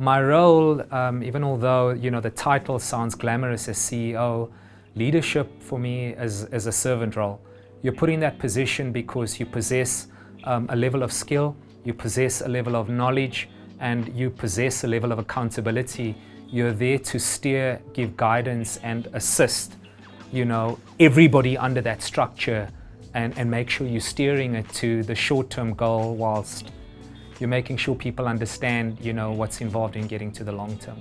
My role, even although the title sounds glamorous as CEO, leadership for me is a servant role. You're put in that position because you possess a level of skill, you possess a level of knowledge, and you possess a level of accountability. You're there to steer, give guidance, and assist everybody under that structure and make sure you're steering it to the short-term goal whilst you're making sure people understand what's involved in getting to the long term.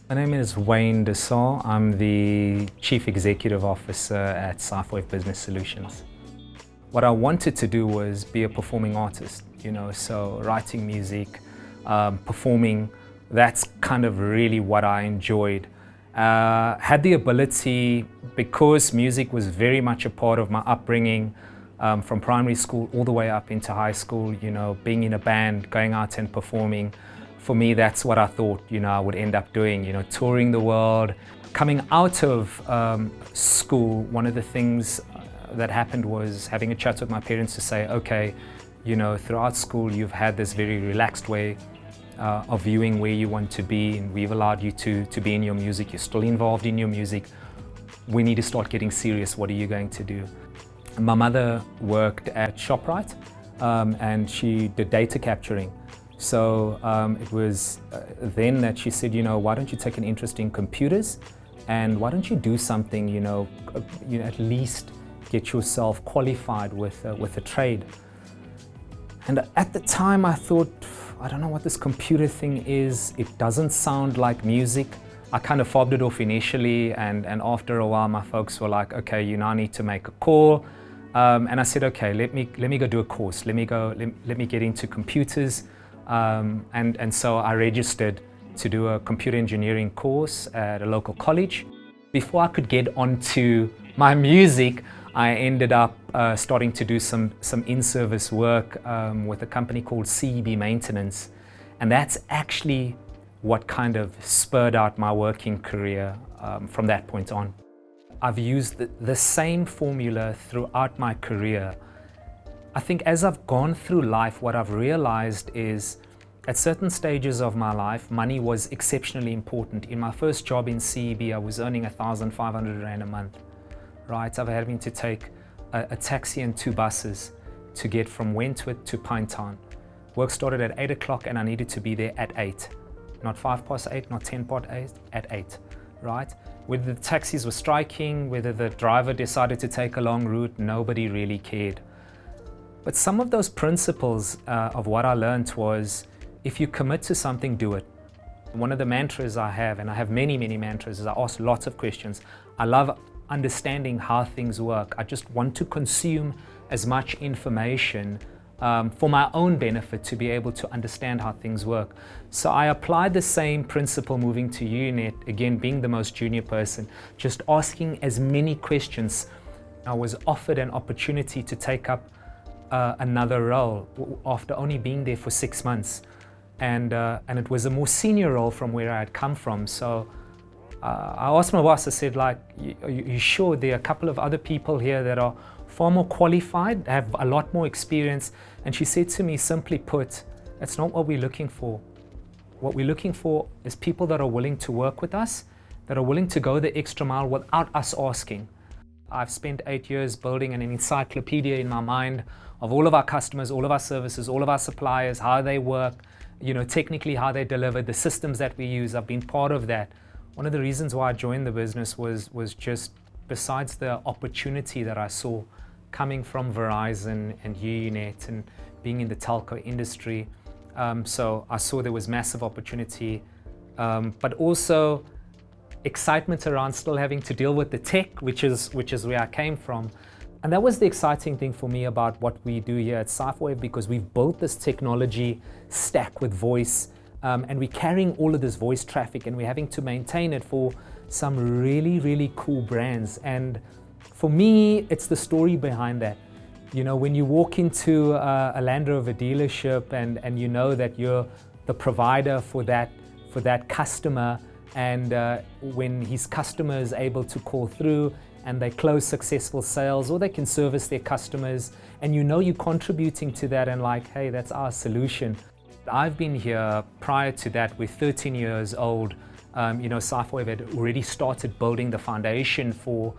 My name is Wayne Desau. I'm the Chief Executive Officer at CipherWave Business Solutions. What I wanted to do was be a performing artist, so writing music, performing, that's kind of really what I enjoyed. Had the ability, because music was very much a part of my upbringing, from primary school all the way up into high school, being in a band, going out and performing. For me, that's what I thought, I would end up doing, touring the world. Coming out of school, one of the things that happened was having a chat with my parents to say, okay, throughout school, you've had this very relaxed way of viewing where you want to be, and we've allowed you to be in your music. You're still involved in your music. We need to start getting serious. What are you going to do? My mother worked at ShopRite and she did data capturing. So it was then that she said, why don't you take an interest in computers and why don't you do something, at least get yourself qualified with a trade. And at the time I thought, I don't know what this computer thing is. It doesn't sound like music. I kind of fobbed it off initially, and after a while my folks were like, okay, you now need to make a call. And I said, okay, let me go do a course. Let me get into computers. And so I registered to do a computer engineering course at a local college. Before I could get onto my music, I ended up starting to do some in-service work with a company called CEB Maintenance. And that's actually what kind of spurred out my working career from that point on. I've used the same formula throughout my career. I think as I've gone through life, what I've realized is at certain stages of my life, money was exceptionally important. In my first job in CEB, I was earning 1,500 Rand a month, right? I've having to take a taxi and 2 buses to get from Wentworth to Pinetown. Work started at 8 o'clock and I needed to be there at 8. Not 8:05, not 8:10, at 8, right? Whether the taxis were striking, whether the driver decided to take a long route, nobody really cared. But some of those principles of what I learned was, if you commit to something, do it. One of the mantras I have, and I have many, many mantras, is I ask lots of questions. I love understanding how things work. I just want to consume as much information for my own benefit to be able to understand how things work. So I applied the same principle moving to UNet, again being the most junior person, just asking as many questions. I was offered an opportunity to take up another role after only being there for 6 months. And it was a more senior role from where I had come from. So I asked my boss, I said, are you sure there are a couple of other people here that are far more qualified, have a lot more experience? And she said to me, simply put, that's not what we're looking for. What we're looking for is people that are willing to work with us, that are willing to go the extra mile without us asking. I've spent 8 years building an encyclopedia in my mind of all of our customers, all of our services, all of our suppliers, how they work, technically how they deliver, the systems that we use. I've been part of that. One of the reasons why I joined the business was just, besides the opportunity that I saw coming from Verizon and UNet and being in the telco industry. So I saw there was massive opportunity, but also excitement around still having to deal with the tech, which is where I came from. And that was the exciting thing for me about what we do here at CipherWave, because we've built this technology stack with voice, and we're carrying all of this voice traffic and we're having to maintain it for some really, really cool brands. And for me, it's the story behind that. When you walk into a Land Rover dealership and you know that you're the provider for that customer, and when his customer is able to call through and they close successful sales, or they can service their customers, and you're contributing to that, and hey, that's our solution. I've been here prior to that. We're 13 years old. CipherWave had already started building the foundation for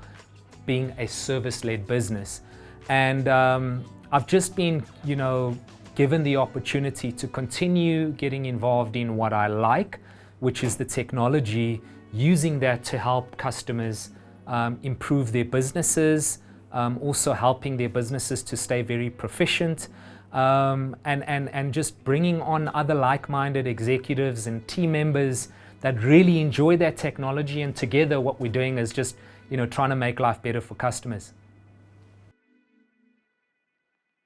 being a service-led business. And I've just been, given the opportunity to continue getting involved in what I like, which is the technology, using that to help customers improve their businesses, also helping their businesses to stay very proficient, and just bringing on other like-minded executives and team members that really enjoy that technology. And together what we're doing is just trying to make life better for customers.